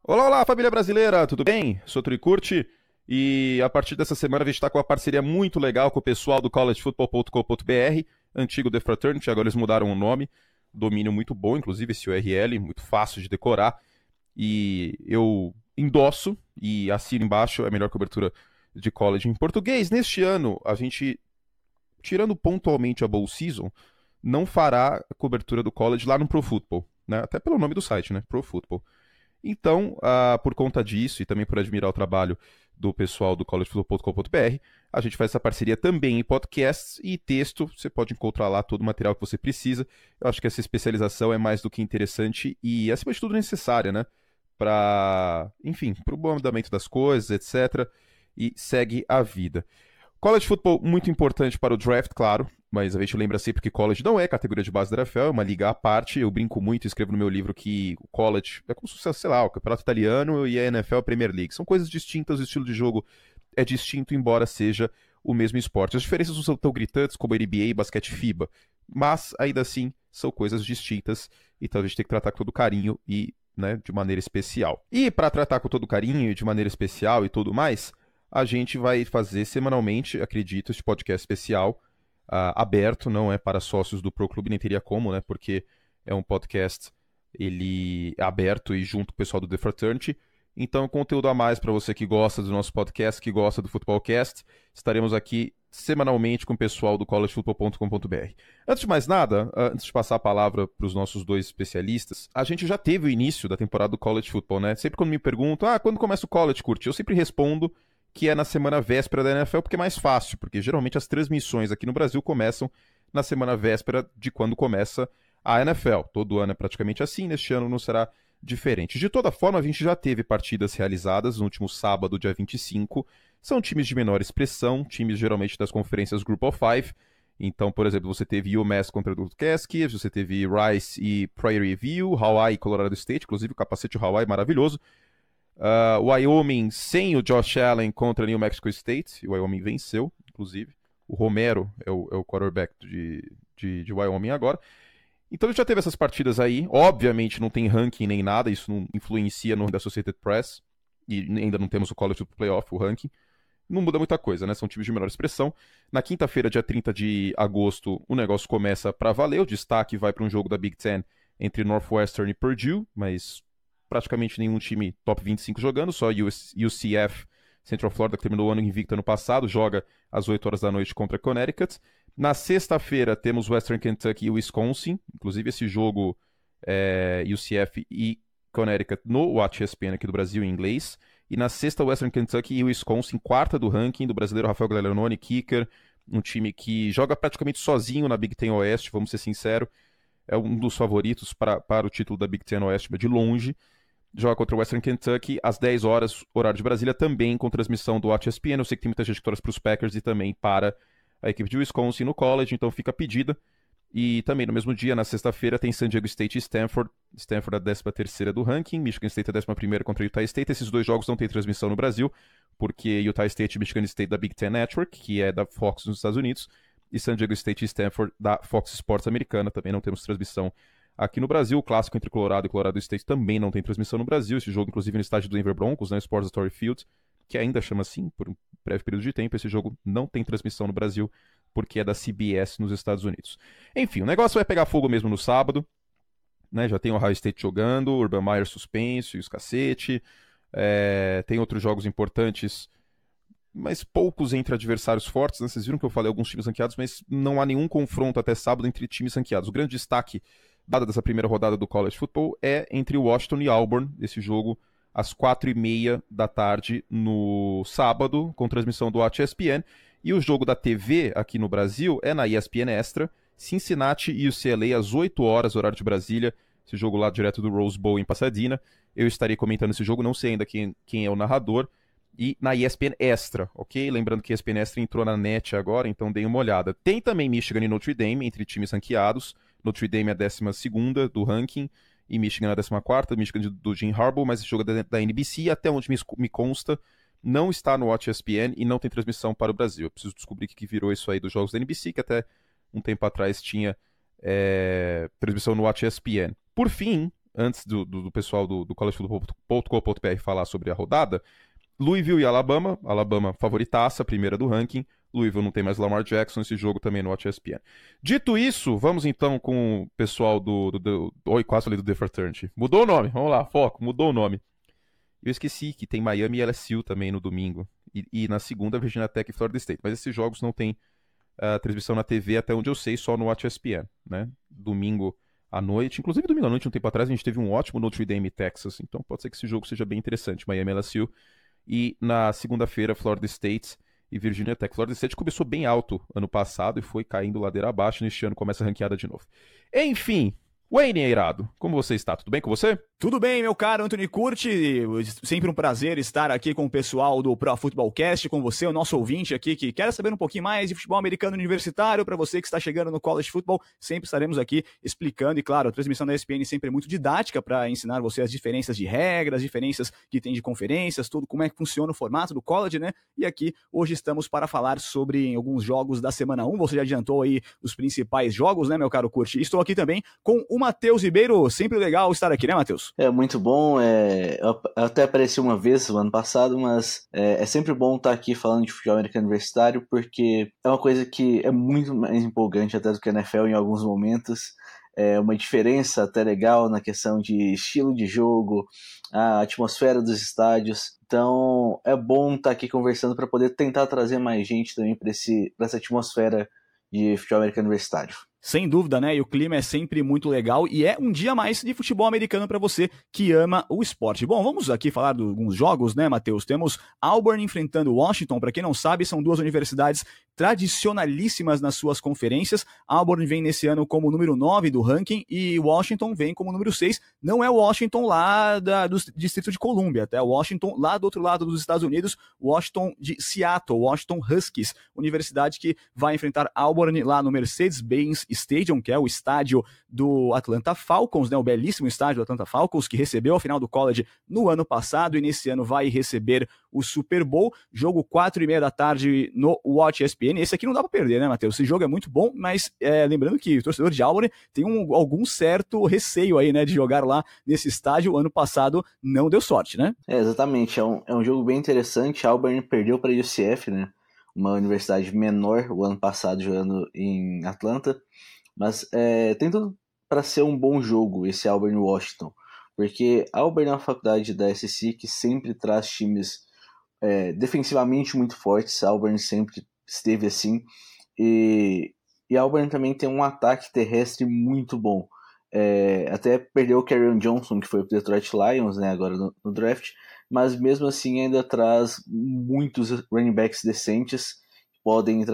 Olá, olá, família brasileira, tudo bem? Sou o Tricurti e a partir dessa semana a gente está com uma parceria muito legal com o pessoal do collegefootball.com.br, antigo The Fraternity, agora eles mudaram o nome, domínio muito bom, inclusive esse URL, muito fácil de decorar, e eu endosso e assino embaixo a melhor cobertura de college em português. Neste ano, a gente, tirando pontualmente a Bowl Season, não fará a cobertura do college lá no Pro Football, né? Até pelo nome do site, né? Pro Football. Então, por conta disso e também por admirar o trabalho do pessoal do collegefootball.com.br, a gente faz essa parceria também em podcasts e texto. Você pode encontrar lá todo o material que você precisa. Eu acho que essa especialização é mais do que interessante e, acima de tudo, necessária, né? Para, enfim, para o bom andamento das coisas, etc. E segue a vida. College football muito importante para o draft, claro, mas a gente lembra sempre que college não é categoria de base da NFL, é uma liga à parte. Eu brinco muito e escrevo no meu livro que o college é como se fosse, sei lá, o campeonato italiano e a NFL a Premier League. São coisas distintas, o estilo de jogo é distinto, embora seja o mesmo esporte. As diferenças não são tão gritantes como a NBA e basquete FIBA, mas ainda assim são coisas distintas, então a gente tem que tratar com todo carinho e, né, de maneira especial. E para tratar com todo carinho e de maneira especial e tudo mais, a gente vai fazer semanalmente, acredito, este podcast especial aberto, não é para sócios do Pro Clube, nem teria como, né? Porque é um podcast ele é aberto e junto com o pessoal do The Fraternity. Então, conteúdo a mais para você que gosta do nosso podcast, que gosta do Footballcast. Estaremos aqui semanalmente com o pessoal do collegefootball.com.br. Antes de mais nada, antes de passar a palavra para os nossos dois especialistas, a gente já teve o início da temporada do College Football, né? Sempre quando me perguntam, quando começa o College, Curte? Eu sempre respondo que é na semana véspera da NFL, porque é mais fácil, porque geralmente as transmissões aqui no Brasil começam na semana véspera de quando começa a NFL. Todo ano é praticamente assim, neste ano não será diferente. De toda forma, a gente já teve partidas realizadas no último sábado, dia 25. São times de menor expressão, times geralmente das conferências Group of Five. Então, por exemplo, você teve UMass contra Duquesne, você teve Rice e Prairie View, Hawaii e Colorado State, inclusive o capacete Hawaii maravilhoso. Wyoming sem o Josh Allen contra New Mexico State. O Wyoming venceu, inclusive. O Romero é o quarterback de Wyoming agora. Então a gente já teve essas partidas aí. Obviamente não tem ranking nem nada, isso não influencia no da Associated Press. E ainda não temos o College Football Playoff, o ranking. Não muda muita coisa, né? São times de menor expressão. Na quinta-feira, dia 30 de agosto, o negócio começa para valer. O destaque vai para um jogo da Big Ten entre Northwestern e Purdue, mas praticamente nenhum time top 25 jogando, só UCF, Central Florida, que terminou o ano invicto ano passado, joga às 8 horas da noite contra Connecticut. Na sexta-feira temos Western Kentucky e Wisconsin, inclusive esse jogo UCF e Connecticut no Watch ESPN aqui do Brasil em inglês. E na sexta, Western Kentucky e Wisconsin, quarta do ranking do brasileiro Rafael Gaglianone, kicker, um time que joga praticamente sozinho na Big Ten Oeste, vamos ser sinceros, é um dos favoritos para o título da Big Ten Oeste, mas de longe. Joga contra o Western Kentucky às 10 horas, horário de Brasília, também com transmissão do Watch ESPN. Eu sei que tem muita gente que torce para os Packers e também para a equipe de Wisconsin no college, então fica a pedida. E também no mesmo dia, na sexta-feira, tem San Diego State e Stanford. Stanford a 13ª do ranking, Michigan State a 11ª contra Utah State. Esses dois jogos não têm transmissão no Brasil, porque Utah State e Michigan State da Big Ten Network, que é da Fox nos Estados Unidos, e San Diego State e Stanford da Fox Sports americana, também não temos transmissão aqui no Brasil. O clássico entre Colorado e Colorado State também não tem transmissão no Brasil. Esse jogo, inclusive, no estádio do Denver Broncos, né, Sports Authority Field, que ainda chama assim por um breve período de tempo. Esse jogo não tem transmissão no Brasil, porque é da CBS nos Estados Unidos. Enfim, o negócio vai pegar fogo mesmo no sábado. Né, já tem o Ohio State jogando, o Urban Meyer suspenso e os cacete. Tem outros jogos importantes, mas poucos entre adversários fortes. Né? Vocês viram que eu falei alguns times ranqueados, mas não há nenhum confronto até sábado entre times ranqueados. O grande destaque dada dessa primeira rodada do College Football é entre Washington e Auburn, esse jogo às 4h30 da tarde no sábado, com transmissão do Watch ESPN. E o jogo da TV aqui no Brasil é na ESPN Extra, Cincinnati e UCLA às 8 horas, horário de Brasília, esse jogo lá direto do Rose Bowl em Pasadena. Eu estarei comentando esse jogo, não sei ainda quem é o narrador, e na ESPN Extra, ok? Lembrando que a ESPN Extra entrou na net agora, então deem uma olhada. Tem também Michigan e Notre Dame, entre times ranqueados. Notre Dame é a 12ª do ranking e Michigan é a 14ª, Michigan do Jim Harbaugh, mas esse jogo é da NBC, até onde me consta, não está no Watch ESPN e não tem transmissão para o Brasil. Eu preciso descobrir o que virou isso aí dos jogos da NBC, que até um tempo atrás tinha transmissão no Watch ESPN. Por fim, antes do pessoal do collegefootball.com.br falar sobre a rodada, Louisville e Alabama. Alabama favoritaça, primeira do ranking. Louisville não tem mais Lamar Jackson, esse jogo também no Watch ESPN. Dito isso, vamos então com o pessoal Oi, quase falei do The Fraternity. Mudou o nome, vamos lá, foco, mudou o nome. Eu esqueci que tem Miami e LSU também no domingo. E na segunda, Virginia Tech e Florida State. Mas esses jogos não tem transmissão na TV, até onde eu sei, só no Watch ESPN, né? Domingo à noite. Inclusive, domingo à noite, um tempo atrás, a gente teve um ótimo Notre Dame e Texas. Então pode ser que esse jogo seja bem interessante. Miami e LSU. E na segunda-feira, Florida State e Virginia Tech. Florida State começou bem alto ano passado e foi caindo ladeira abaixo. Neste ano começa a ranqueada de novo. Enfim, Wayne Eirado, como você está? Tudo bem com você? Tudo bem, meu caro Anthony Curti, sempre um prazer estar aqui com o pessoal do Pro Football Cast, com você, o nosso ouvinte aqui, que quer saber um pouquinho mais de futebol americano universitário, para você que está chegando no College Football, sempre estaremos aqui explicando, e claro, a transmissão da ESPN sempre é muito didática para ensinar você as diferenças de regras, diferenças que tem de conferências, tudo, como é que funciona o formato do college, né? E aqui, hoje estamos para falar sobre alguns jogos da semana 1, você já adiantou aí os principais jogos, né, meu caro Curti? Estou aqui também com o Matheus Ribeiro, sempre legal estar aqui, né, Matheus? É muito bom, eu até apareci uma vez no ano passado, mas é sempre bom estar aqui falando de futebol americano universitário, porque é uma coisa que é muito mais empolgante até do que a NFL em alguns momentos, é uma diferença até legal na questão de estilo de jogo, a atmosfera dos estádios, então é bom estar aqui conversando para poder tentar trazer mais gente também para essa atmosfera de futebol americano universitário. Sem dúvida, né? E o clima é sempre muito legal e é um dia a mais de futebol americano para você que ama o esporte. Bom, vamos aqui falar de alguns jogos, né, Matheus? Temos Auburn enfrentando Washington. Para quem não sabe, são duas universidades tradicionalíssimas nas suas conferências. Auburn vem nesse ano como número 9 do ranking e Washington vem como número 6. Não é o Washington lá do Distrito de Colômbia, tá? É o Washington lá do outro lado dos Estados Unidos, Washington de Seattle, Washington Huskies, universidade que vai enfrentar Auburn lá no Mercedes-Benz Stadium, que é o estádio do Atlanta Falcons, né, o belíssimo estádio do Atlanta Falcons, que recebeu a final do college no ano passado e nesse ano vai receber o Super Bowl, jogo 4h30 da tarde no Watch ESPN. Esse aqui não dá pra perder, né, Matheus? Esse jogo é muito bom, mas lembrando que o torcedor de Auburn tem algum certo receio aí, né, de jogar lá nesse estádio. O ano passado não deu sorte, né? Exatamente, é um jogo bem interessante. Auburn perdeu para a UCF, né, uma universidade menor o ano passado jogando em Atlanta, mas tem tudo para ser um bom jogo esse Auburn Washington, porque Auburn é uma faculdade da SEC que sempre traz times defensivamente muito fortes. Auburn sempre esteve assim, e Auburn também tem um ataque terrestre muito bom. Até perdeu o Kerryon Johnson, que foi pro Detroit Lions, né, agora no draft, mas mesmo assim ainda traz muitos running backs decentes que podem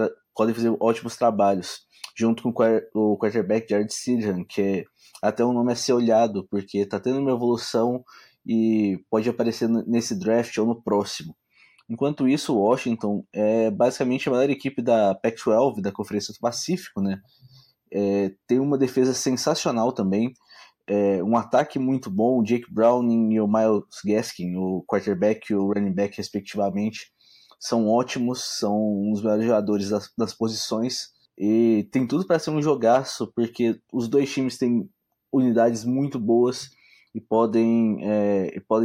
fazer ótimos trabalhos, junto com o quarterback Jared Stidham, que é até um nome a ser olhado, porque está tendo uma evolução e pode aparecer nesse draft ou no próximo. Enquanto isso, o Washington é basicamente a melhor equipe da Pac-12, da Conferência do Pacífico, né? Tem uma defesa sensacional também, um ataque muito bom. O Jake Browning e o Myles Gaskin, o quarterback e o running back respectivamente, são ótimos, são um dos melhores jogadores das posições, e tem tudo para ser um jogaço, porque os dois times têm unidades muito boas e podem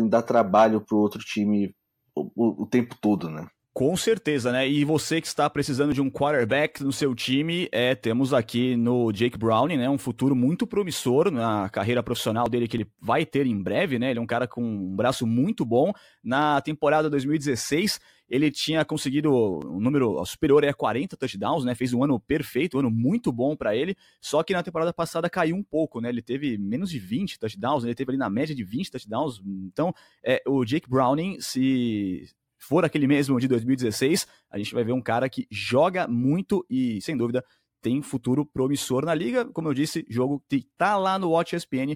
dar trabalho para o outro time o tempo todo, né? Com certeza, né? E você que está precisando de um quarterback no seu time, temos aqui no Jake Browning, né? Um futuro muito promissor na carreira profissional dele, que ele vai ter em breve, né? Ele é um cara com um braço muito bom. Na temporada 2016, ele tinha conseguido um número superior a 40 touchdowns, né? Fez um ano perfeito, um ano muito bom para ele. Só que na temporada passada caiu um pouco, né? Ele teve menos de 20 touchdowns, ele teve ali na média de 20 touchdowns. Então, o Jake Browning, se for aquele mesmo de 2016, a gente vai ver um cara que joga muito e, sem dúvida, tem futuro promissor na liga. Como eu disse, jogo que tá lá no Watch ESPN,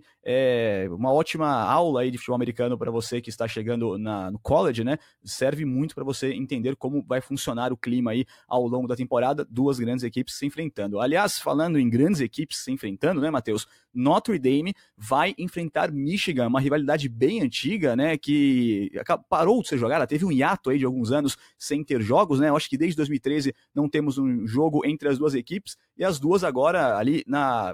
uma ótima aula aí de futebol americano para você que está chegando no college, né? Serve muito para você entender como vai funcionar o clima aí ao longo da temporada, duas grandes equipes se enfrentando. Aliás, falando em grandes equipes se enfrentando, né, Matheus? Notre Dame vai enfrentar Michigan, uma rivalidade bem antiga, né, que parou de ser jogada, teve um hiato aí de alguns anos sem ter jogos, né? Eu acho que desde 2013 não temos um jogo entre as duas equipes, e as duas agora ali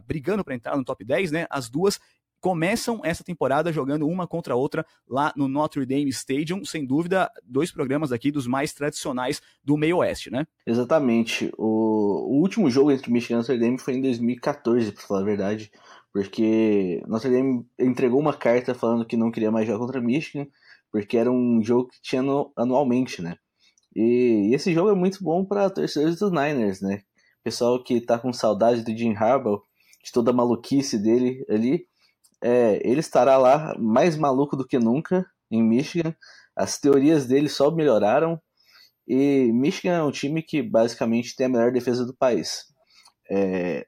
brigando para entrar no top 10, né? As duas começam essa temporada jogando uma contra a outra lá no Notre Dame Stadium, sem dúvida, 2 programas aqui dos mais tradicionais do meio oeste, né? Exatamente. O último jogo entre Michigan e Notre Dame foi em 2014, pra falar a verdade, porque Notre Dame entregou uma carta falando que não queria mais jogar contra Michigan, porque era um jogo que tinha anualmente, né? E esse jogo é muito bom para torcedores dos Niners, né? Pessoal que tá com saudade do Jim Harbaugh, de toda a maluquice dele ali, ele estará lá mais maluco do que nunca em Michigan. As teorias dele só melhoraram. E Michigan é um time que basicamente tem a melhor defesa do país.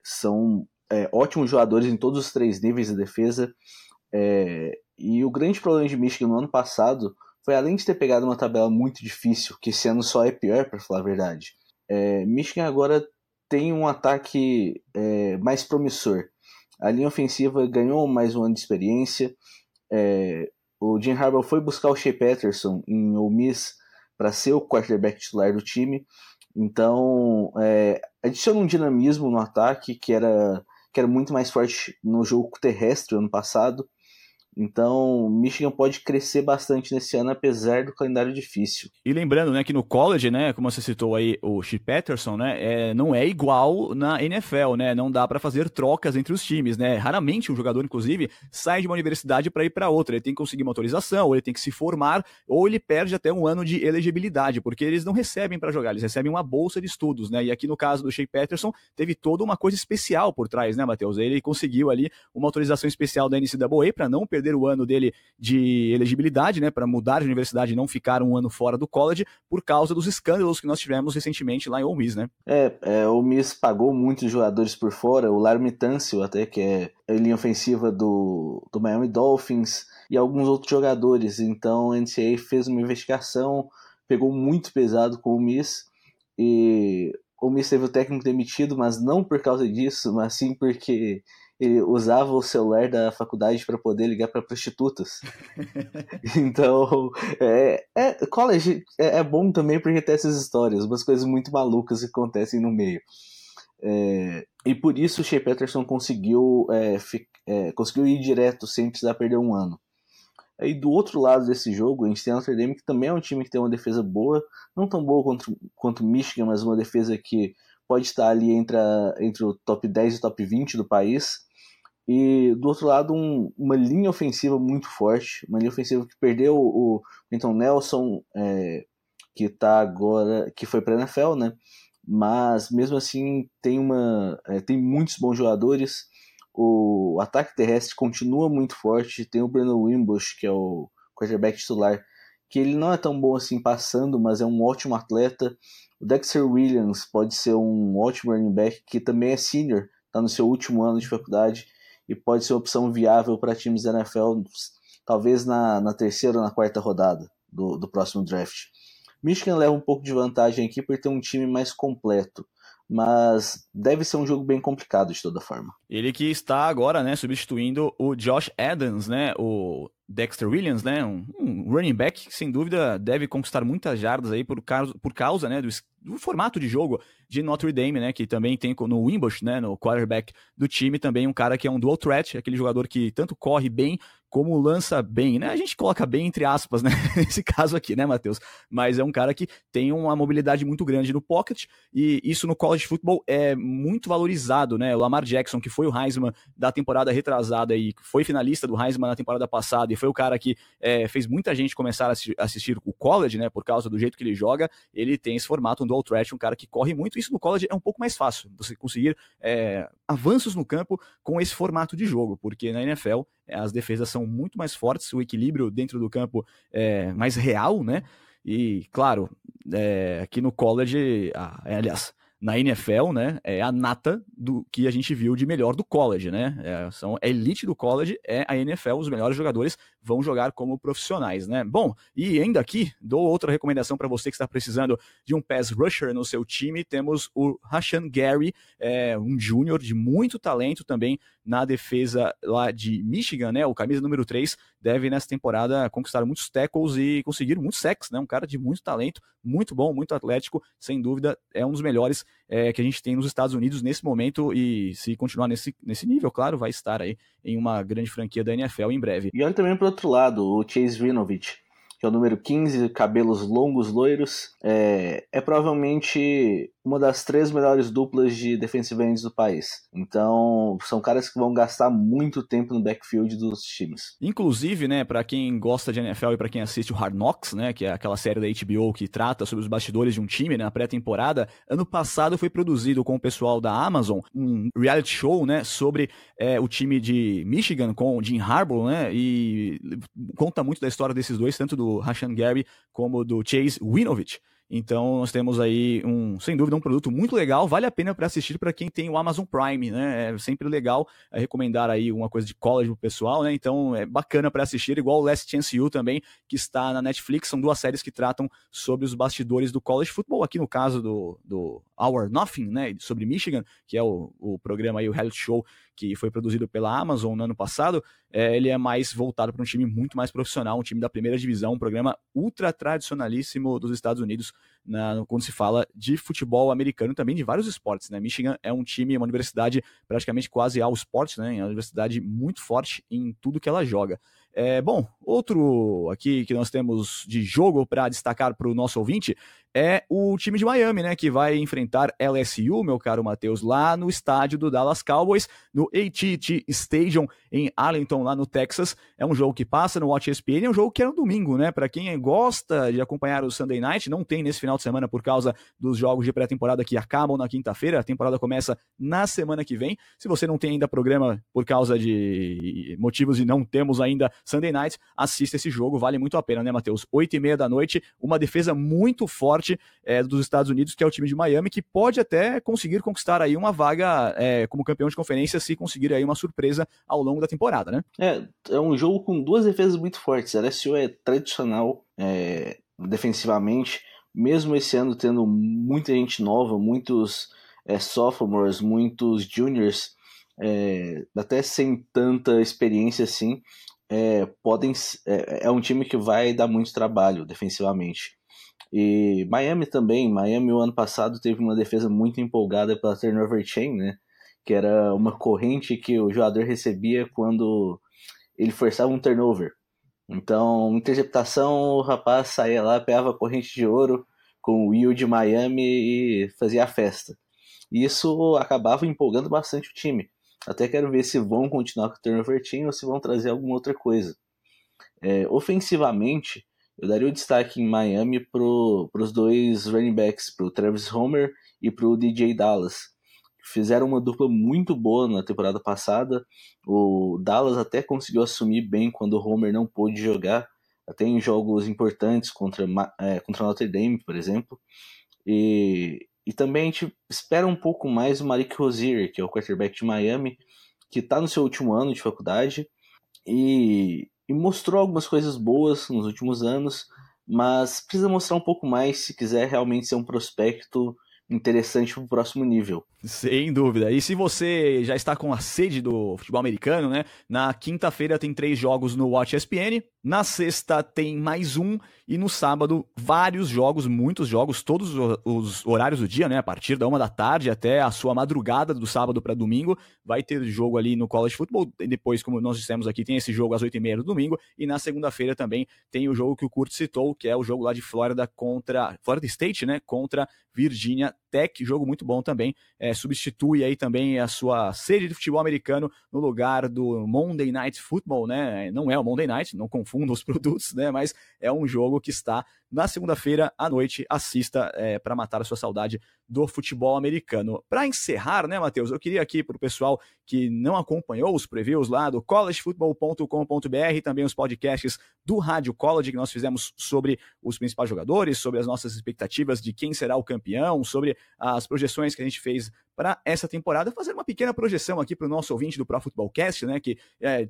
São ótimos jogadores em todos os 3 níveis de defesa. E o grande problema de Michigan no ano passado foi, além de ter pegado uma tabela muito difícil, que esse ano só é pior, para falar a verdade, Michigan agora tem um ataque mais promissor. A linha ofensiva ganhou mais um ano de experiência. O Jim Harbaugh foi buscar o Shea Patterson em Ole Miss para ser o quarterback titular do time. Então, adiciona um dinamismo no ataque que era muito mais forte no jogo terrestre ano passado. Então, Michigan pode crescer bastante nesse ano, apesar do calendário difícil. E lembrando, né, que no college, né, como você citou aí, o Shea Patterson, né, não é igual na NFL, né, não dá para fazer trocas entre os times, né, raramente um jogador, inclusive, sai de uma universidade para ir para outra, ele tem que conseguir uma autorização, ou ele tem que se formar, ou ele perde até um ano de elegibilidade, porque eles não recebem para jogar, eles recebem uma bolsa de estudos, né, e aqui no caso do Shea Patterson, teve toda uma coisa especial por trás, né, Matheus, ele conseguiu ali uma autorização especial da NCAA para não perder o ano dele de elegibilidade, né, para mudar de universidade e não ficar um ano fora do college, por causa dos escândalos que nós tivemos recentemente lá em Ole Miss, né? O Ole Miss pagou muitos jogadores por fora, o Laremy Tunsil até, que é a linha ofensiva do Miami Dolphins, e alguns outros jogadores. Então a NCAA fez uma investigação, pegou muito pesado com o Ole Miss, e o Ole Miss teve o técnico demitido, mas não por causa disso, mas sim porque ele usava o celular da faculdade para poder ligar para prostitutas. Então, college é bom também porque tem essas histórias, umas coisas muito malucas que acontecem no meio. E por isso o Shea Patterson conseguiu ir direto sem precisar perder um ano. Aí do outro lado desse jogo, a gente tem a Notre Dame, que também é um time que tem uma defesa boa, não tão boa quanto o Michigan, mas uma defesa que pode estar ali entre o top 10 e o top 20 do país. E do outro lado, uma linha ofensiva muito forte, uma linha ofensiva que perdeu o Quentin Nelson, que foi para a NFL, né? Mas mesmo assim tem muitos bons jogadores. O ataque terrestre continua muito forte. Tem o Brandon Wimbush, que é o quarterback titular, que ele não é tão bom assim passando, mas é um ótimo atleta. O Dexter Williams pode ser um ótimo running back, que também é senior, está no seu último ano de faculdade, e pode ser uma opção viável para times da NFL, talvez na 3ª ou na 4ª rodada do próximo draft. Michigan leva um pouco de vantagem aqui por ter um time mais completo, mas deve ser um jogo bem complicado de toda forma. Ele que está agora, né, substituindo o Josh Adams, né, o Dexter Williams, né, um running back que sem dúvida deve conquistar muitas jardas aí por causa, né, do formato de jogo de Notre Dame, né, que também tem no Wimbush, né, no quarterback do time, também um cara que é um dual threat, aquele jogador que tanto corre bem como lança bem, né? A gente coloca bem entre aspas, né? Nesse caso aqui, né, Matheus? Mas é um cara que tem uma mobilidade muito grande no pocket, e isso no college football é muito valorizado, né? O Lamar Jackson, que foi o Heisman da temporada retrasada e foi finalista do Heisman na temporada passada, e foi o cara que fez muita gente começar a assistir o college, né? Por causa do jeito que ele joga, ele tem esse formato, um dual threat, um cara que corre muito. Isso no college é um pouco mais fácil, você conseguir avanços no campo com esse formato de jogo, porque na NFL as defesas são muito mais fortes, o equilíbrio dentro do campo é mais real, né? E, claro, aqui no college, aliás, na NFL, né, é a nata do que a gente viu de melhor do college, né? A elite do college é a NFL, os melhores jogadores vão jogar como profissionais, né? Bom, e ainda aqui, dou outra recomendação para você que está precisando de um pass rusher no seu time, temos o Rashan Gary, um júnior de muito talento também na defesa lá de Michigan, né? O camisa número 3 deve nessa temporada conquistar muitos tackles e conseguir muitos sacks, né? Um cara de muito talento, muito bom, muito atlético, sem dúvida é um dos melhores que a gente tem nos Estados Unidos nesse momento, e se continuar nesse nível, claro, vai estar aí em uma grande franquia da NFL em breve. E olha também para o outro lado, o Chase Winovich, que é o número 15, cabelos longos, loiros, é provavelmente uma das 3 melhores duplas de defensive ends do país. Então, são caras que vão gastar muito tempo no backfield dos times. Inclusive, né, para quem gosta de NFL e para quem assiste o Hard Knocks, né, que é aquela série da HBO que trata sobre os bastidores de um time, né, na pré-temporada, ano passado foi produzido com o pessoal da Amazon um reality show, né, sobre o time de Michigan com o Jim Harbaugh, né, e conta muito da história desses dois, tanto do Rashan Gary como do Chase Winovich. Então nós temos aí, sem dúvida, um produto muito legal, vale a pena para assistir para quem tem o Amazon Prime, né? É sempre legal recomendar aí uma coisa de college pro pessoal, né? Então é bacana para assistir, igual o Last Chance U também, que está na Netflix. São 2 séries que tratam sobre os bastidores do college football, aqui no caso do Our Nothing, né? Sobre Michigan, que é o programa aí, o reality show que foi produzido pela Amazon no ano passado. Ele é mais voltado para um time muito mais profissional, um time da primeira divisão, um programa ultra tradicionalíssimo dos Estados Unidos, quando se fala de futebol americano, também de vários esportes, né? Michigan é um time, uma universidade praticamente quase all sports, né? É uma universidade muito forte em tudo que ela joga. Bom, outro aqui que nós temos de jogo para destacar para o nosso ouvinte é o time de Miami, né, que vai enfrentar LSU, meu caro Matheus, lá no estádio do Dallas Cowboys, no AT&T Stadium em Arlington, lá no Texas. É um jogo que passa no Watch ESPN, é um jogo que é no domingo, né? Para quem gosta de acompanhar o Sunday Night, não tem nesse final de semana por causa dos jogos de pré-temporada que acabam na quinta-feira. A temporada começa na semana que vem. Se você não tem ainda programa por causa de motivos de não termos ainda Sunday Night, assista esse jogo, vale muito a pena, né, Matheus? 8h30 da noite, uma defesa muito forte dos Estados Unidos, que é o time de Miami, que pode até conseguir conquistar aí uma vaga como campeão de conferência, se conseguir aí uma surpresa ao longo da temporada, né? É um jogo com 2 defesas muito fortes. A LSU é tradicional defensivamente, mesmo esse ano tendo muita gente nova, muitos sophomores, muitos juniors, até sem tanta experiência assim, é um time que vai dar muito trabalho defensivamente. E Miami também, o ano passado teve uma defesa muito empolgada pela turnover chain, né? Que era uma corrente que o jogador recebia quando ele forçava um turnover. Então, interceptação, o rapaz saía lá, pegava a corrente de ouro com o Will de Miami e fazia a festa. E isso acabava empolgando bastante o time. Até quero ver se vão continuar com o turnover chain ou se vão trazer alguma outra coisa. Ofensivamente, eu daria o destaque em Miami para os 2 running backs, para o Travis Homer e para o DJ Dallas. Fizeram uma dupla muito boa na temporada passada. O Dallas até conseguiu assumir bem quando o Homer não pôde jogar, até em jogos importantes contra Notre Dame, por exemplo. E também a gente espera um pouco mais do Malik Rozier, que é o quarterback de Miami, que está no seu último ano de faculdade e mostrou algumas coisas boas nos últimos anos, mas precisa mostrar um pouco mais se quiser realmente ser um prospecto interessante para o próximo nível. Sem dúvida. E se você já está com a sede do futebol americano, né? Na quinta-feira tem 3 jogos no Watch ESPN, na sexta tem mais um, e no sábado vários jogos, muitos jogos, todos os horários do dia, né? A partir da 1 da tarde até a sua madrugada do sábado para domingo, vai ter jogo ali no College Football. E depois, como nós dissemos aqui, tem esse jogo às 8h30 do domingo, e na segunda-feira também tem o jogo que o Kurt citou, que é o jogo lá de Florida State, né? Contra Virginia Tech, jogo muito bom também. Substitui aí também a sua sede de futebol americano no lugar do Monday Night Football, né? Não é o Monday Night, não confunda os produtos, né? Mas é um jogo que está na segunda-feira à noite. Assista para matar a sua saudade do futebol americano. Para encerrar, né, Matheus? Eu queria aqui para o pessoal que não acompanhou os previews lá do collegefootball.com.br, também os podcasts do Rádio College que nós fizemos sobre os principais jogadores, sobre as nossas expectativas de quem será o campeão, sobre as projeções que a gente fez para essa temporada, fazer uma pequena projeção aqui para o nosso ouvinte do Pro Football Cast, né, que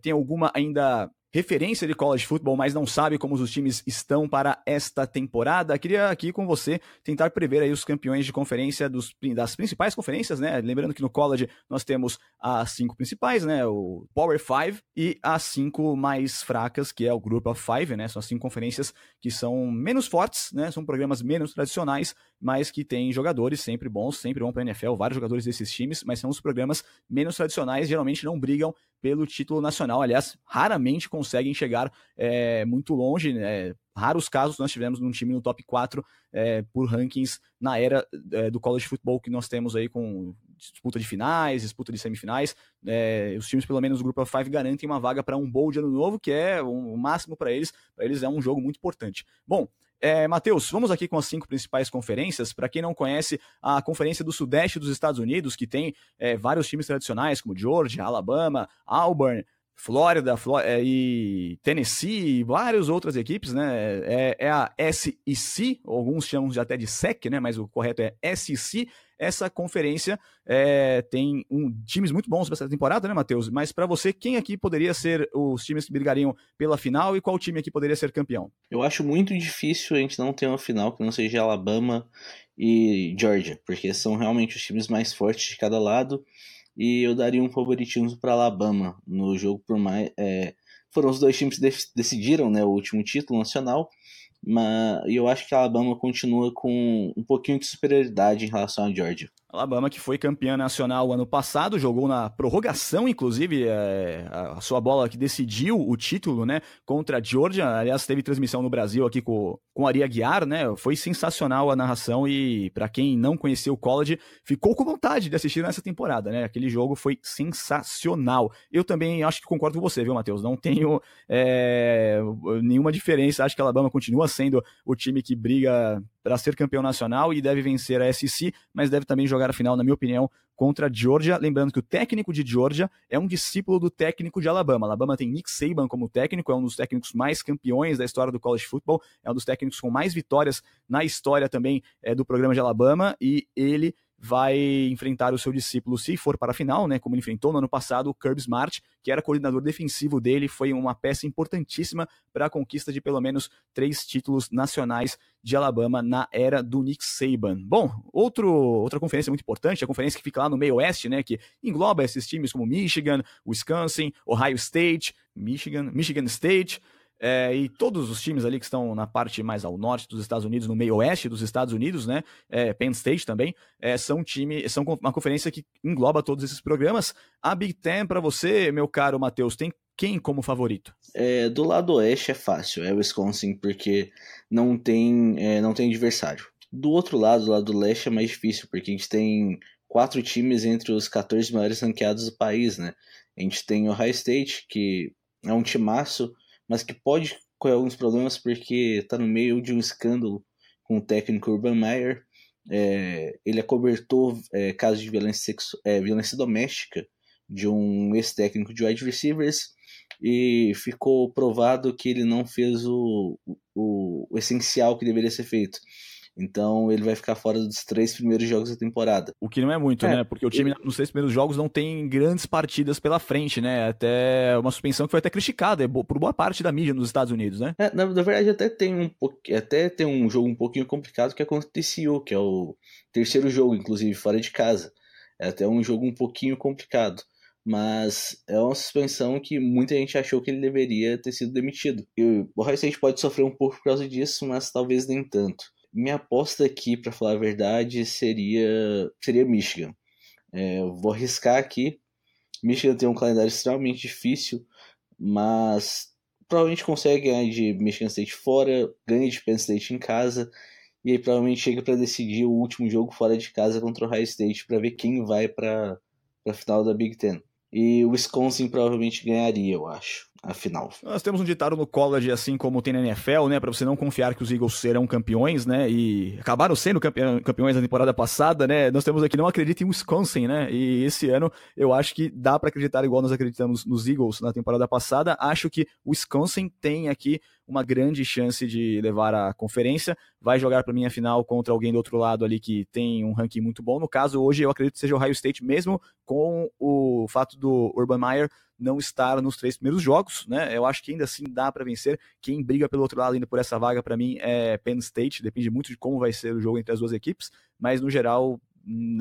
tem alguma ainda referência de college football, mas não sabe como os times estão para esta temporada, queria aqui com você tentar prever aí os campeões de conferência das principais conferências, né? Lembrando que no college nós temos as 5 principais, né? O Power 5 e as 5 mais fracas, que é o Group of 5, né? São as 5 conferências que são menos fortes, né? São programas menos tradicionais, mas que têm jogadores sempre bons, sempre bom para a NFL, vários jogadores desses times, mas são os programas menos tradicionais, geralmente não brigam pelo título nacional, aliás, raramente conseguem chegar muito longe, né? Raros casos nós tivemos num time no top 4 por rankings na era do college football que nós temos aí com disputa de finais, disputa de semifinais. Os times, pelo menos o Group of 5, garantem uma vaga para um bowl de ano novo, que é o máximo para eles. Para eles é um jogo muito importante. Bom, Matheus, vamos aqui com as 5 principais conferências. Para quem não conhece, a Conferência do Sudeste dos Estados Unidos, que tem vários times tradicionais, como Georgia, Alabama, Auburn, Flórida e Tennessee e várias outras equipes, né? É a SEC, alguns chamam até de SEC, né? Mas o correto é SEC. Essa conferência tem times muito bons para essa temporada, né, Matheus? Mas para você, quem aqui poderia ser os times que brigariam pela final e qual time aqui poderia ser campeão? Eu acho muito difícil a gente não ter uma final que não seja Alabama e Georgia, porque são realmente os times mais fortes de cada lado. E eu daria um favoritismo para Alabama no jogo, por mais. Foram os 2 times que decidiram, né, o último título nacional, mas eu acho que a Alabama continua com um pouquinho de superioridade em relação à Georgia. Alabama, que foi campeã nacional ano passado, jogou na prorrogação, inclusive, a sua bola que decidiu o título, né, contra a Georgia. Aliás, teve transmissão no Brasil aqui com Ari Aguiar, né? Foi sensacional a narração e, para quem não conheceu o college, ficou com vontade de assistir nessa temporada, né? Aquele jogo foi sensacional. Eu também acho que concordo com você, viu, Matheus? Não tenho nenhuma diferença. Acho que a Alabama continua sendo o time que briga para ser campeão nacional e deve vencer a SEC, mas deve também jogar a final, na minha opinião, contra a Georgia. Lembrando que o técnico de Georgia é um discípulo do técnico de Alabama. Alabama tem Nick Saban como técnico, é um dos técnicos mais campeões da história do college football, é um dos técnicos com mais vitórias na história também do programa de Alabama, e ele vai enfrentar o seu discípulo, se for para a final, né, como ele enfrentou no ano passado, o Kirby Smart, que era coordenador defensivo dele, foi uma peça importantíssima para a conquista de pelo menos 3 títulos nacionais de Alabama na era do Nick Saban. Bom, outra conferência muito importante, a conferência que fica lá no meio oeste, né, que engloba esses times como Michigan, Wisconsin, Ohio State, Michigan State, e todos os times ali que estão na parte mais ao norte dos Estados Unidos, no meio oeste dos Estados Unidos, né, Penn State também, são uma conferência que engloba todos esses programas. A Big Ten, para você, meu caro Matheus, tem quem como favorito? Do lado oeste é fácil, é Wisconsin, porque não tem adversário. Do outro lado, do lado do leste, é mais difícil, porque a gente tem 4 times entre os 14 maiores ranqueados do país, né? A gente tem Ohio State, que é um timaço, mas que pode correr alguns problemas porque está no meio de um escândalo com o técnico Urban Meyer. Ele acobertou casos de violência doméstica de um ex-técnico de wide receivers e ficou provado que ele não fez o essencial que deveria ser feito. Então ele vai ficar fora dos 3 primeiros jogos da temporada. O que não é muito, né? Porque o time nos 3 primeiros jogos não tem grandes partidas pela frente, né? Até uma suspensão que foi até criticada por boa parte da mídia nos Estados Unidos, né? Na verdade, até tem um jogo um pouquinho complicado que aconteceu, que é o 3º jogo, inclusive, fora de casa. É até um jogo um pouquinho complicado. Mas é uma suspensão que muita gente achou que ele deveria ter sido demitido. E o Ohio State pode sofrer um pouco por causa disso, mas talvez nem tanto. Minha aposta aqui, para falar a verdade, seria Michigan. Vou arriscar aqui. Michigan tem um calendário extremamente difícil, mas provavelmente consegue ganhar de Michigan State fora, ganha de Penn State em casa, e aí provavelmente chega para decidir o último jogo fora de casa contra o Ohio State para ver quem vai para a final da Big Ten. E o Wisconsin provavelmente ganharia, eu acho, a final. Nós temos um ditado no college, assim como tem na NFL, né? Para você não confiar que os Eagles serão campeões, né? E acabaram sendo campeões na temporada passada, né? Nós temos aqui, não acredita em Wisconsin, né? E esse ano eu acho que dá para acreditar igual nós acreditamos nos Eagles na temporada passada. Acho que o Wisconsin tem aqui uma grande chance de levar a conferência. Vai jogar para mim a final contra alguém do outro lado ali que tem um ranking muito bom. No caso, hoje eu acredito que seja o Ohio State, mesmo com o fato do Urban Meyer não estar nos 3 primeiros jogos, né? Eu acho que ainda assim dá para vencer. Quem briga pelo outro lado ainda por essa vaga, para mim, é Penn State. Depende muito de como vai ser o jogo entre as duas equipes, mas no geral,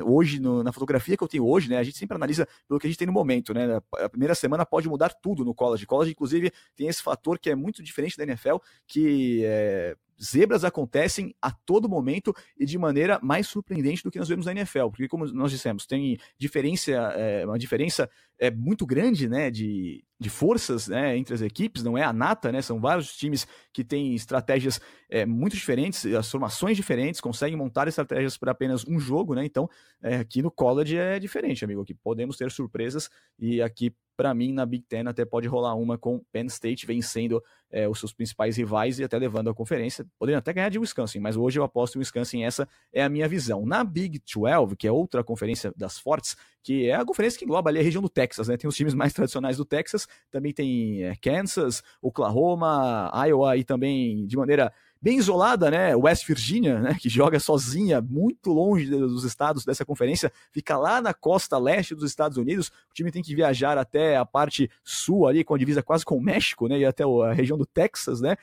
hoje, na fotografia que eu tenho hoje, né, a gente sempre analisa pelo que a gente tem no momento, né? A primeira semana pode mudar tudo no college. College, inclusive, tem esse fator que é muito diferente da NFL, que zebras acontecem a todo momento e de maneira mais surpreendente do que nós vemos na NFL, porque como nós dissemos, tem uma diferença muito grande, né, de forças, né, entre as equipes, não é a nata, né, são vários times que têm estratégias muito diferentes, as formações diferentes, conseguem montar estratégias para apenas um jogo, né, então aqui no college é diferente, amigo, aqui podemos ter surpresas e aqui para mim, na Big Ten até pode rolar uma com Penn State vencendo os seus principais rivais e até levando a conferência. Poderiam até ganhar de Wisconsin, mas hoje eu aposto em Wisconsin, essa é a minha visão. Na Big 12, que é outra conferência das fortes, que é a conferência que engloba ali a região do Texas, né? Tem os times mais tradicionais do Texas, também tem Kansas, Oklahoma, Iowa e também de maneira bem isolada, né, West Virginia, né, que joga sozinha, muito longe dos estados dessa conferência, fica lá na costa leste dos Estados Unidos, o time tem que viajar até a parte sul ali, com a divisa quase com o México, né, e até a região do Texas, né,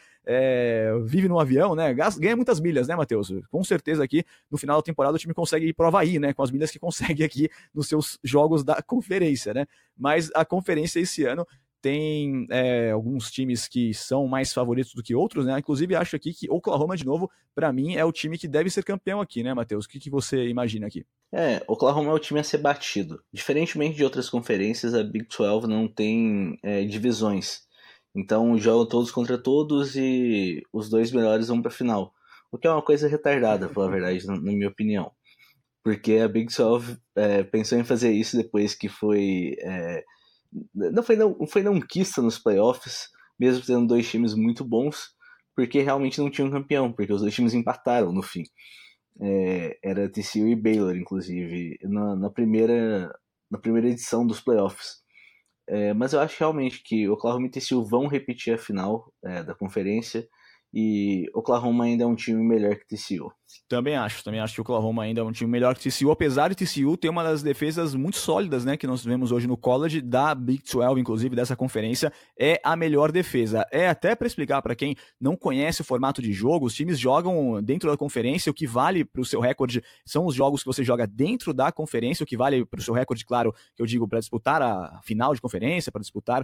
vive num avião, né, ganha muitas milhas, né, Matheus? Com certeza aqui, no final da temporada, o time consegue ir pro Havaí, né, com as milhas que consegue aqui nos seus jogos da conferência, né, mas a conferência esse ano tem alguns times que são mais favoritos do que outros, né? Inclusive, acho aqui que Oklahoma, de novo, para mim, é o time que deve ser campeão aqui, né, Matheus? O que você imagina aqui? Oklahoma é o time a ser batido. Diferentemente de outras conferências, a Big 12 não tem divisões. Então, jogam todos contra todos e os 2 melhores vão para a final. O que é uma coisa retardada, pela verdade, na minha opinião. Porque a Big 12 pensou em fazer isso depois que foi... Não foi não quista nos playoffs, mesmo tendo 2 times muito bons, porque realmente não tinha um campeão, porque os 2 times empataram no fim. Era TCU e Baylor, inclusive, na primeira edição dos playoffs. Mas eu acho realmente que Oklahoma e TCU vão repetir a final da conferência, e Oklahoma ainda é um time melhor que TCU. Também acho que o Oklahoma ainda é um time melhor que TCU, apesar de TCU ter uma das defesas muito sólidas, né, que nós vemos hoje no college, da Big 12, inclusive, dessa conferência, é a melhor defesa. Até para explicar para quem não conhece o formato de jogo, os times jogam dentro da conferência, o que vale para o seu recorde são os jogos que você joga dentro da conferência, o que vale para o seu recorde, claro, que eu digo, para disputar a final de conferência, para disputar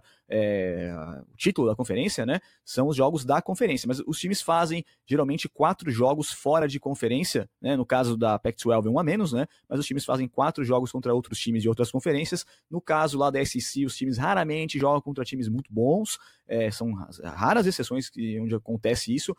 o título da conferência, né, são os jogos da conferência, mas os times fazem geralmente 4 jogos fora de conferência, né? No caso da Pac-12 um a menos, né? Mas os times fazem 4 jogos contra outros times de outras conferências. No caso lá da SEC, os times raramente jogam contra times muito bons, são raras exceções onde acontece isso,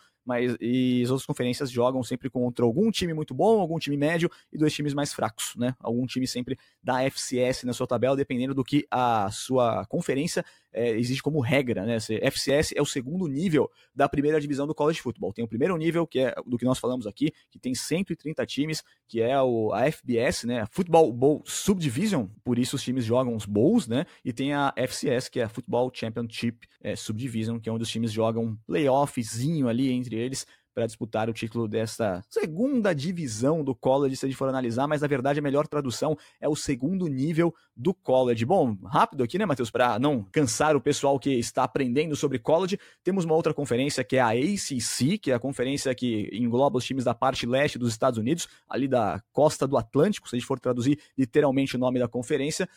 e as outras conferências jogam sempre contra algum time muito bom, algum time médio e 2 times mais fracos, né? Algum time sempre da FCS na sua tabela, dependendo do que a sua conferência exige como regra, né? FCS é o segundo nível da primeira divisão do college football. Tem o primeiro nível, que é do que nós falamos aqui, que tem 130 times, que é a FBS, né? A Football Bowl Subdivision, por isso os times jogam os bowls, né? E tem a FCS, que é a Football Championship Subdivision, que é onde os times jogam um playoffzinho ali entre eles para disputar o título dessa segunda divisão do college, se a gente for analisar, mas na verdade a melhor tradução é o segundo nível do college. Bom, rápido aqui, né, Matheus, para não cansar o pessoal que está aprendendo sobre college, temos uma outra conferência que é a ACC, que é a conferência que engloba os times da parte leste dos Estados Unidos, ali da costa do Atlântico, se a gente for traduzir literalmente o nome da conferência,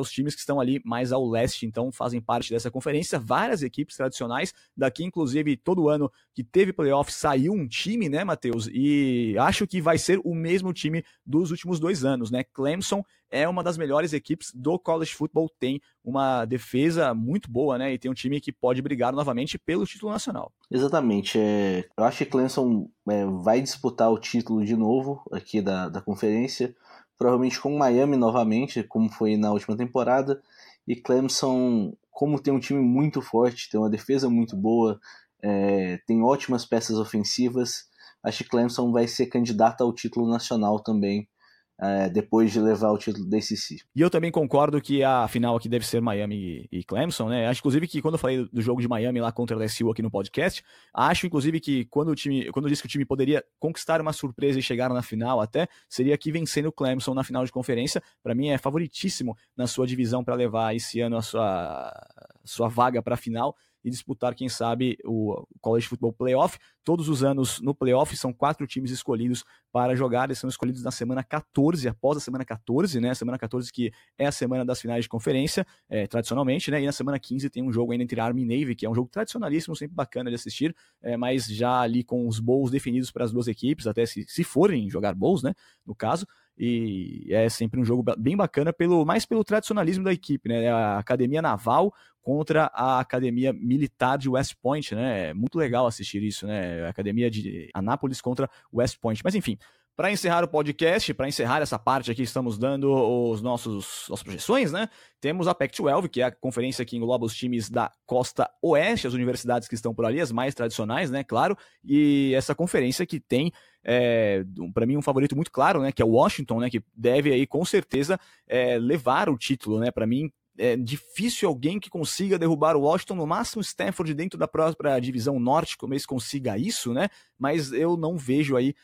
os times que estão ali mais ao leste, então fazem parte dessa conferência, várias equipes tradicionais, daqui inclusive todo ano que teve playoffs saiu um time, né, Matheus? E acho que vai ser o mesmo time dos últimos 2 anos, né? Clemson é uma das melhores equipes do college football, tem uma defesa muito boa, né? E tem um time que pode brigar novamente pelo título nacional. Exatamente. Eu acho que Clemson vai disputar o título de novo aqui da conferência, provavelmente com Miami novamente, como foi na última temporada. E Clemson, como tem um time muito forte, tem uma defesa muito boa, tem ótimas peças ofensivas, acho que Clemson vai ser candidato ao título nacional também depois de levar o título da ACC. E eu também concordo que a final aqui deve ser Miami e Clemson, né? Acho, inclusive, que quando eu falei do jogo de Miami lá contra a LSU aqui no podcast, acho, inclusive, que quando eu disse que o time poderia conquistar uma surpresa e chegar na final até, seria aqui vencendo o Clemson na final de conferência. Para mim é favoritíssimo na sua divisão para levar esse ano a sua vaga para a final e disputar, quem sabe, o College Football Playoff. Todos os anos no Playoff são 4 times escolhidos para jogar, eles são escolhidos na semana 14, após a semana 14, né? A semana 14 que é a semana das finais de conferência, tradicionalmente, né? E na semana 15 tem um jogo ainda entre Army e Navy, que é um jogo tradicionalíssimo, sempre bacana de assistir, mas já ali com os bowls definidos para as duas equipes, até se forem jogar bowls, né? No caso. E é sempre um jogo bem bacana, mais pelo tradicionalismo da equipe, né? A Academia Naval contra a Academia Militar de West Point, né? É muito legal assistir isso, né? A Academia de Anápolis contra West Point. Mas enfim, para encerrar o podcast, para encerrar essa parte aqui, estamos dando as nossas projeções, né? Temos a Pac-12, que é a conferência que engloba os times da costa oeste, as universidades que estão por ali, as mais tradicionais, né? Claro, e essa conferência que tem para mim um favorito muito claro, né, que é o Washington, né, que deve aí com certeza levar o título, né? Para mim é difícil alguém que consiga derrubar o Washington, no máximo Stanford dentro da própria divisão norte, como eles consiga isso, né? Mas eu não vejo aí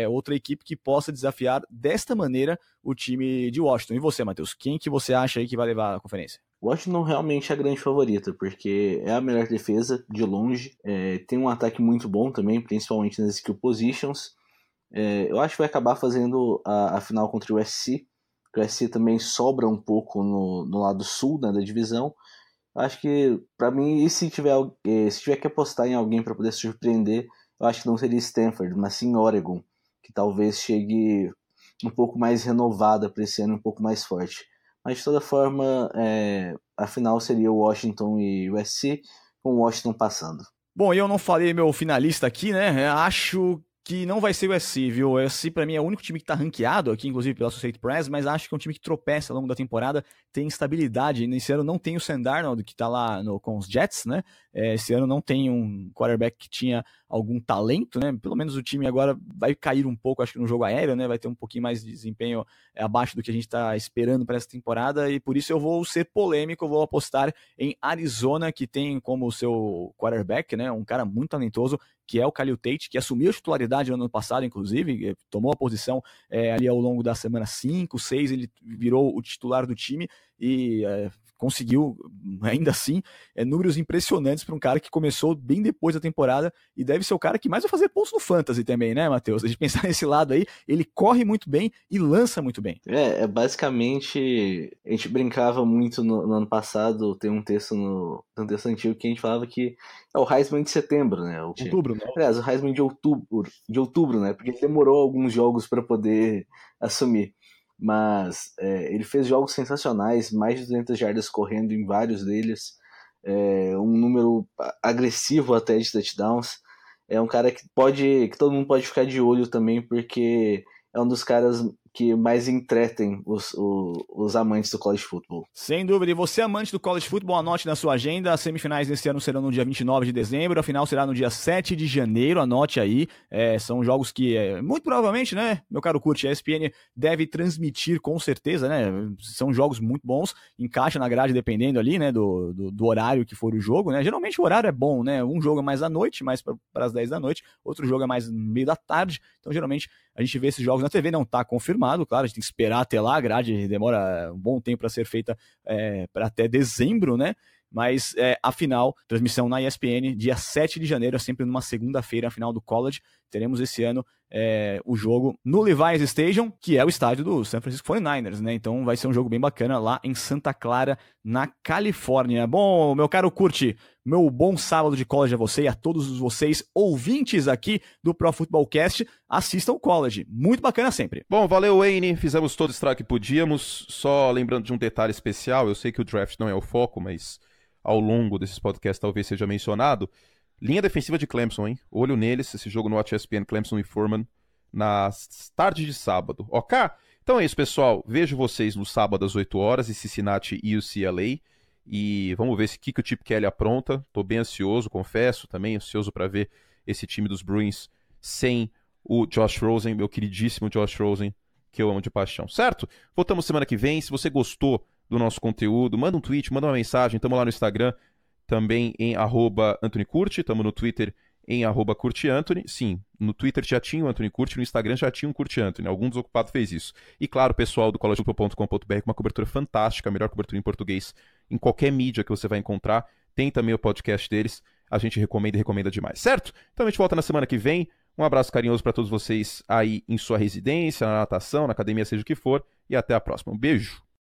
outra equipe que possa desafiar desta maneira o time de Washington. E você, Matheus, quem que você acha aí que vai levar a conferência? Washington realmente é a grande favorita, porque é a melhor defesa, de longe. Tem um ataque muito bom também, principalmente nas skill positions. Eu acho que vai acabar fazendo a final contra o USC. O USC também sobra um pouco no lado sul, né, da divisão. Acho que, para mim, e se tiver que apostar em alguém para poder surpreender, eu acho que não seria Stanford, mas sim Oregon, que talvez chegue um pouco mais renovada para esse ano, um pouco mais forte. Mas, de toda forma, a final seria Washington e USC, com o Washington passando. Bom, eu não falei meu finalista aqui, né? Acho que não vai ser o USC, viu? O USC, pra mim, é o único time que tá ranqueado aqui, inclusive pela Associated Press, mas acho que é um time que tropeça ao longo da temporada, tem instabilidade. Nesse ano não tem o Sam Darnold, que tá lá com os Jets, né? Esse ano não tem um quarterback que tinha algum talento, né? Pelo menos o time agora vai cair um pouco, acho que no jogo aéreo, né? Vai ter um pouquinho mais de desempenho abaixo do que a gente tá esperando para essa temporada, e por isso eu vou ser polêmico, eu vou apostar em Arizona, que tem como seu quarterback, né? Um cara muito talentoso, que é o Khalil Tate, que assumiu a titularidade no ano passado, inclusive, tomou a posição ali ao longo da semana 5, 6, ele virou o titular do time e conseguiu, ainda assim, números impressionantes para um cara que começou bem depois da temporada e deve ser o cara que mais vai fazer pontos no Fantasy também, né, Matheus? A gente pensar nesse lado aí, ele corre muito bem e lança muito bem. Basicamente, a gente brincava muito no ano passado, tem um texto antigo que a gente falava que é o Heisman de setembro, né? Outubro, né? Aliás, o Heisman de outubro, né? Porque demorou alguns jogos para poder assumir. Mas ele fez jogos sensacionais, mais de 200 jardas correndo em vários deles, um número agressivo até de touchdowns. É um cara que todo mundo pode ficar de olho também, porque é um dos caras que mais entretem os amantes do college football. Sem dúvida. E você, amante do college football, anote na sua agenda. As semifinais desse ano serão no dia 29 de dezembro, a final será no dia 7 de janeiro, anote aí. São jogos que, muito provavelmente, né, meu caro Curti, a ESPN deve transmitir com certeza, né? São jogos muito bons, encaixa na grade dependendo ali, né, do horário que for o jogo, né? Geralmente o horário é bom, né? Um jogo é mais à noite, mais para as 10 da noite, outro jogo é mais no meio da tarde. Então, geralmente, a gente vê esses jogos na TV, não tá confirmado, claro, a gente tem que esperar até lá, a grade demora um bom tempo para ser feita para até dezembro, né? Mas a final, transmissão na ESPN, dia 7 de janeiro, é sempre numa segunda-feira, a final do college. Teremos esse ano o jogo no Levi's Stadium, que é o estádio do San Francisco 49ers, né? Então vai ser um jogo bem bacana lá em Santa Clara, na Califórnia. Bom, meu caro Curti, meu bom sábado de college a você e a todos vocês ouvintes aqui do Pro Football Cast. Assistam o college, muito bacana sempre. Bom, valeu, Wayne, fizemos todo o estrago que podíamos. Só lembrando de um detalhe especial, eu sei que o draft não é o foco, mas ao longo desses podcasts talvez seja mencionado. Linha defensiva de Clemson, hein? Olho neles, esse jogo no Watch ESPN, Clemson e Furman, nas tardes de sábado, ok? Então é isso, pessoal. Vejo vocês no sábado às 8 horas, em Cincinnati e UCLA. E vamos ver se que o Chip Kelly apronta. Tô bem ansioso, confesso, também ansioso para ver esse time dos Bruins sem o Josh Rosen, meu queridíssimo Josh Rosen, que eu amo de paixão, certo? Voltamos semana que vem. Se você gostou do nosso conteúdo, manda um tweet, manda uma mensagem. Estamos lá no Instagram, também em @AnthonyCurti. Estamos no Twitter em @CurtiAnthony. Sim, no Twitter já tinha o Anthony Curti, no Instagram já tinha um Curti Anthony. Algum desocupado fez isso. E claro, o pessoal do collegefootball.com.br com uma cobertura fantástica, a melhor cobertura em português em qualquer mídia que você vai encontrar. Tem também o podcast deles. A gente recomenda e recomenda demais, certo? Então a gente volta na semana que vem. Um abraço carinhoso para todos vocês aí em sua residência, na natação, na academia, seja o que for. E até a próxima. Um beijo!